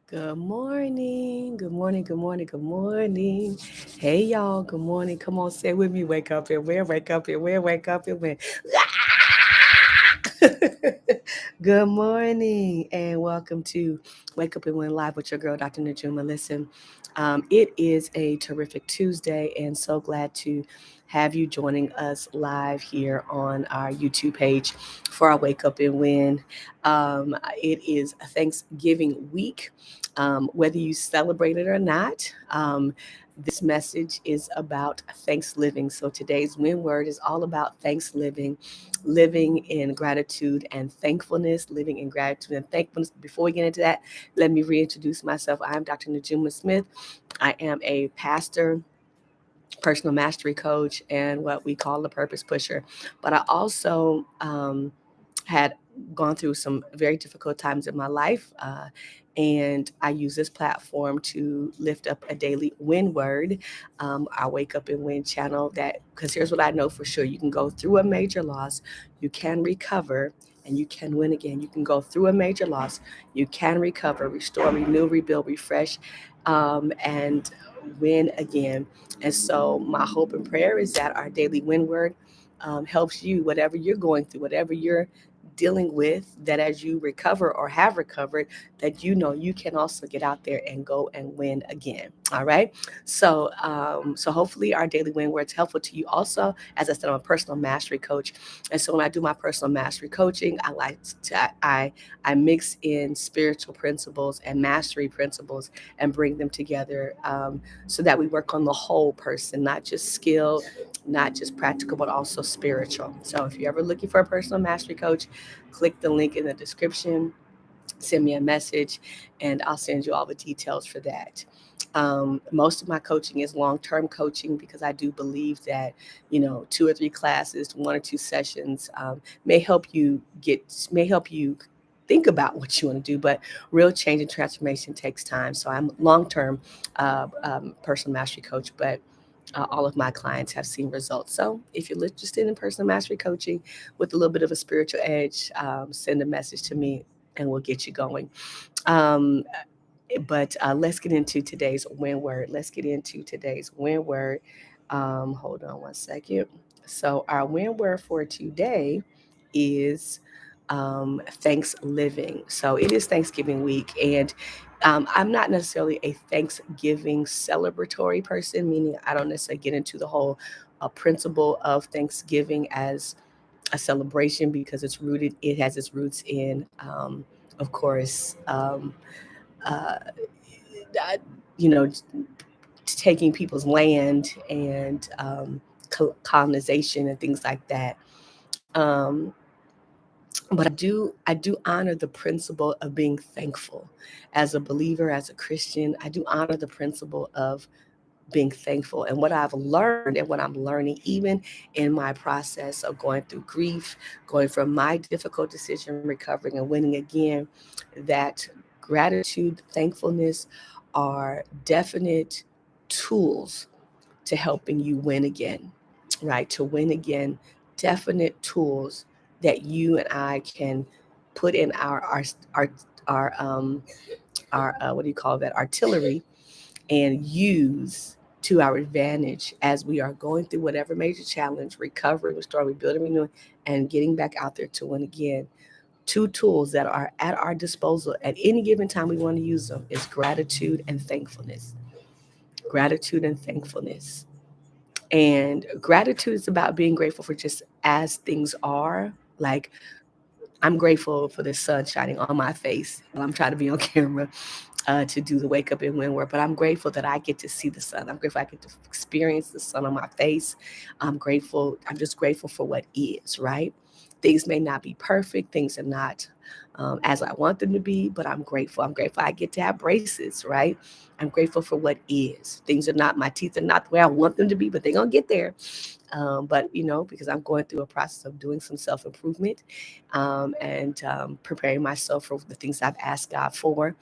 Good morning. Good morning. Good morning. Good morning. Hey, y'all. Good morning. Come on, say it with me. Wake up and where? Wake up and where? Wake up and where? Good morning and welcome to Wake Up and Win Live with your girl, Dr. Najuma. Listen, it is a terrific Tuesday and so glad to have you joining us live here on our YouTube page for our Wake Up and Win. It is a Thanksgiving week. Whether you celebrate it or not, this message is about Thanksgiving. So today's win word is all about Thanksgiving, living in gratitude and thankfulness, living in gratitude and thankfulness. Before we get into that, let me reintroduce myself. I'm Dr. Najuma Smith. I am a pastor, personal mastery coach, and what we call the purpose pusher. But I also had gone through some very difficult times in my life. And I use this platform to lift up a daily win word. I wake up and win channel that, because here's what I know for sure: you can go through a major loss, you can recover, and you can win again. You can go through a major loss, you can recover, restore, renew, rebuild, refresh, and win again. And so, my hope and prayer is that our daily win word helps you, whatever you're going through, whatever you're dealing with, that as you recover or have recovered, that you know you can also get out there and go and win again. All right. So hopefully our daily win word's helpful to you. Also, as I said, I'm a personal mastery coach, and so when I do my personal mastery coaching, I like to I mix in spiritual principles and mastery principles and bring them together, so that we work on the whole person, not just skill, not just practical, but also spiritual. So if you're ever looking for a personal mastery coach, click the link in the description, send me a message, and I'll send you all the details for that. Most of my coaching is long-term coaching because I do believe that, two or three classes, one or two sessions, may help you think about what you want to do, but real change and transformation takes time. So I'm long-term personal mastery coach, but all of my clients have seen results. So if you're interested in personal mastery coaching with a little bit of a spiritual edge, send a message to me and we'll get you going. Um, but let's get into today's win word. Let's get into today's win word. Hold on one second. So our win word for today is Thanksgiving. So it is Thanksgiving week, and I'm not necessarily a Thanksgiving celebratory person, meaning I don't necessarily get into the whole principle of Thanksgiving as a celebration because it has its roots in, of course, uh, uh, you know, taking people's land and colonization and things like that. Um, but I do honor the principle of being thankful. As a believer, as a Christian, I do honor the principle of being thankful. And what I've learned and what I'm learning, even in my process of going through grief, going from my difficult decision, recovering and winning again, that gratitude, thankfulness are definite tools to helping you win again, right? To win again, definite tools that you and I can put in our our what do you call that, artillery, and use to our advantage as we are going through whatever major challenge, recovering, restoring, rebuilding, renewing, and getting back out there to win again. Two tools that are at our disposal at any given time we want to use them is gratitude and thankfulness. Gratitude and thankfulness. And gratitude is about being grateful for just as things are. Like, I'm grateful for the sun shining on my face while I'm trying to be on camera, to do the wake up and win work. But I'm grateful that I get to see the sun. I'm grateful I get to experience the sun on my face. I'm grateful. I'm just grateful for what is, right? Things may not be perfect. Things are not as I want them to be, but I'm grateful. I'm grateful I get to have braces, right? I'm grateful for what is. Things are not, my teeth are not the way I want them to be, but they're going to get there. But, because I'm going through a process of doing some self improvement, and preparing myself for the things I've asked God for.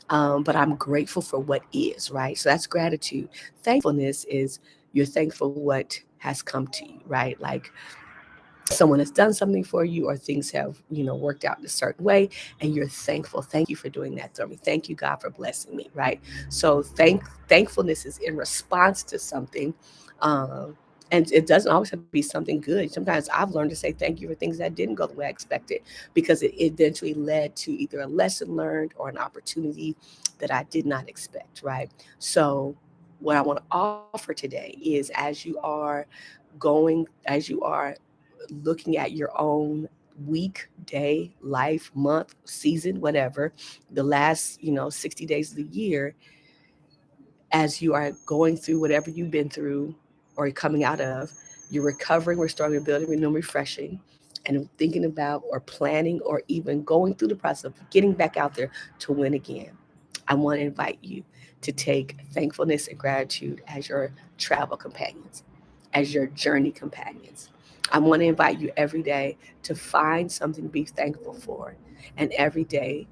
But I'm grateful for what is, right? So that's gratitude. Thankfulness is you're thankful what has come to you, right? Like, someone has done something for you, or things have, worked out in a certain way, and you're thankful. Thank you for doing that for me. Thank you, God, for blessing me, right? So thankfulness is in response to something. Um, and it doesn't always have to be something good. Sometimes I've learned to say thank you for things that didn't go the way I expected, because it eventually led to either a lesson learned or an opportunity that I did not expect, right? So what I want to offer today is, as you are looking at your own week, day, life, month, season, whatever, the last, 60 days of the year, as you are going through whatever you've been through or coming out of, you're recovering, restoring, rebuilding, renewing, refreshing, and thinking about or planning or even going through the process of getting back out there to win again. I want to invite you to take thankfulness and gratitude as your travel companions, as your journey companions. I want to invite you every day to find something to be thankful for. And every day,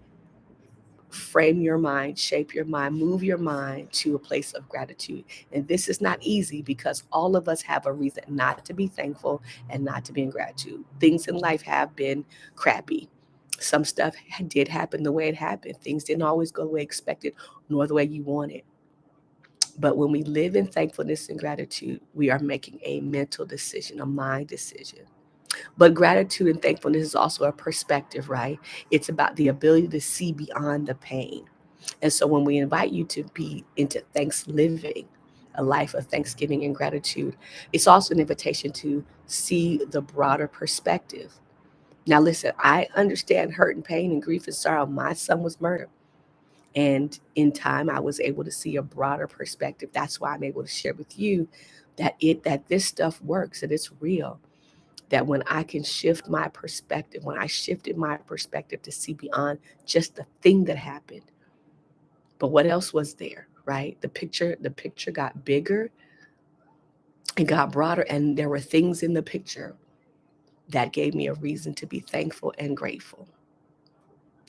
frame your mind, shape your mind, move your mind to a place of gratitude. And this is not easy, because all of us have a reason not to be thankful and not to be in gratitude. Things in life have been crappy. Some stuff did happen the way it happened. Things didn't always go the way expected, nor the way you wanted. But when we live in thankfulness and gratitude, we are making a mental decision, a mind decision. But gratitude and thankfulness is also a perspective, right? It's about the ability to see beyond the pain. And so when we invite you to be into thanks living, a life of thanksgiving and gratitude, it's also an invitation to see the broader perspective. Now, listen, I understand hurt and pain and grief and sorrow. My son was murdered. And in time, I was able to see a broader perspective. That's why I'm able to share with you that this stuff works, that it's real. That when I can shift my perspective, when I shifted my perspective to see beyond just the thing that happened, but what else was there, right? The picture got bigger and got broader, and there were things in the picture that gave me a reason to be thankful and grateful,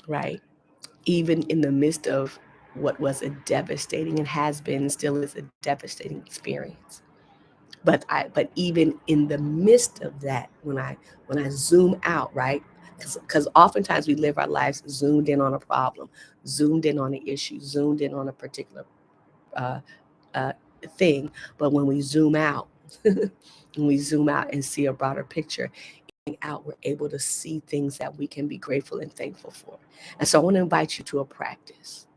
right? Even in the midst of what was a devastating, and has been and still is a devastating experience. But even in the midst of that, when I zoom out, right? Because oftentimes we live our lives zoomed in on a problem, zoomed in on an issue, zoomed in on a particular uh, uh, thing. But when we zoom out, when we zoom out and see a broader picture, out, we're able to see things that we can be grateful and thankful for. And so I want to invite you to a practice.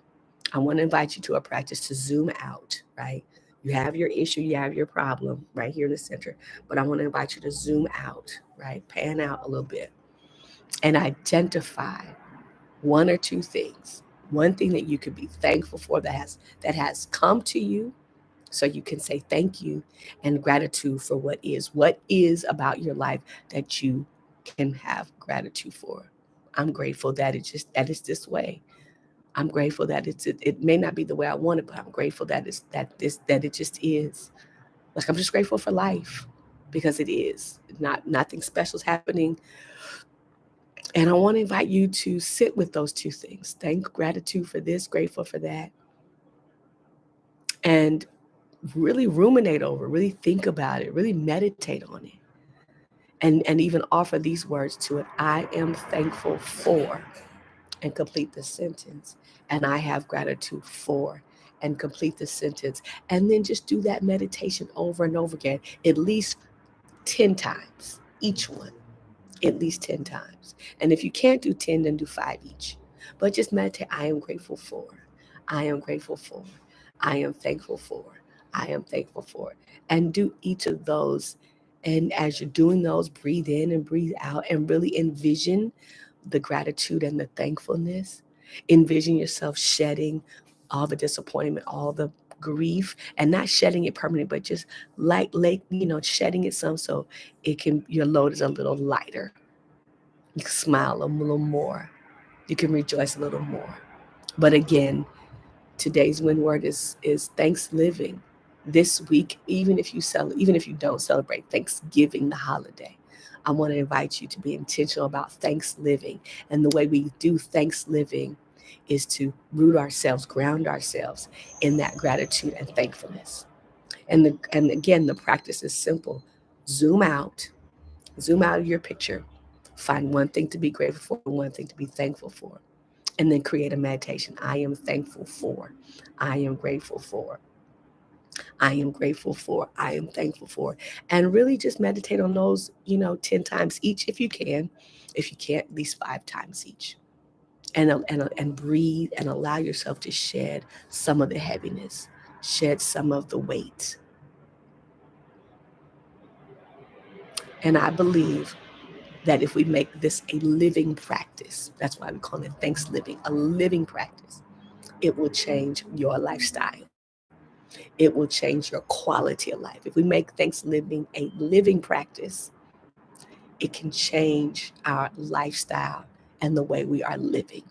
I want to invite you to a practice to zoom out, right? You have your issue, you have your problem right here in the center, but I want to invite you to zoom out, right? Pan out a little bit and identify one or two things. One thing that you could be thankful for, that has come to you, so you can say thank you and gratitude for what is about your life that you can have gratitude for. I'm grateful that it's this way. I'm grateful that it may not be the way I want it, but I'm grateful that it just is. Like, I'm just grateful for life, because it is. Nothing special is happening. And I want to invite you to sit with those two things. Thank gratitude for this, grateful for that. And really ruminate over, really think about it, really meditate on it. And even offer these words to it. I am thankful for, and complete the sentence. And I have gratitude for, and complete the sentence. And then just do that meditation over and over again, at least 10 times, each one, at least 10 times. And if you can't do 10, then do 5 each. But just meditate. I am grateful for, I am grateful for, I am thankful for, I am thankful for. And do each of those. And as you're doing those, breathe in and breathe out, and really envision the gratitude and the thankfulness. Envision yourself shedding all the disappointment, all the grief, and not shedding it permanently, but just like shedding it some, so your load is a little lighter. You can smile a little more. You can rejoice a little more. But again, today's win word is thanks living. This week, even if you don't celebrate Thanksgiving, the holiday, I want to invite you to be intentional about thanks living. And the way we do thanks living is to root ourselves, ground ourselves in that gratitude and thankfulness. And again, the practice is simple. Zoom out, Zoom out of your picture. Find one thing to be grateful for and one thing to be thankful for. And then create a meditation. I am thankful for. I am grateful for. I am grateful for. I am thankful for. And really just meditate on those, 10 times each if you can. If you can't, at least 5 times each. And breathe and allow yourself to shed some of the heaviness, shed some of the weight. And I believe that if we make this a living practice, that's why we call it thanks living, a living practice, it will change your lifestyle. It will change your quality of life. If we make thanks living a living practice, it can change our lifestyle and the way we are living.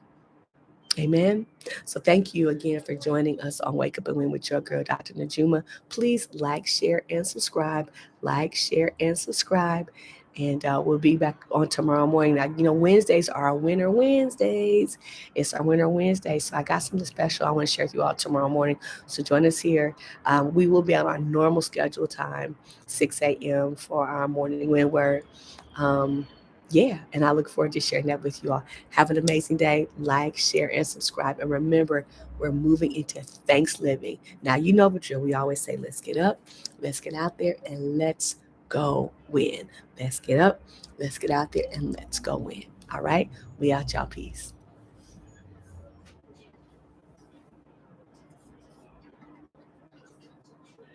Amen. So thank you again for joining us on Wake Up and Win with your girl, Dr. Najuma. Please like, share, and subscribe. Like, share, and subscribe. And we'll be back on tomorrow morning. Now, Wednesdays are our Winter Wednesdays. It's our Winter Wednesday. So I got something special I want to share with you all tomorrow morning. So join us here. We will be on our normal schedule time, 6 a.m. for our morning win word. Um, yeah, and I look forward to sharing that with you all. Have an amazing day. Like, share, and subscribe. And remember, we're moving into Thanksgiving. Now, you know the drill. We always say, let's get up, let's get out there, and let's go win. Let's get up, let's get out there, and let's go win. All right? We out, y'all. Peace.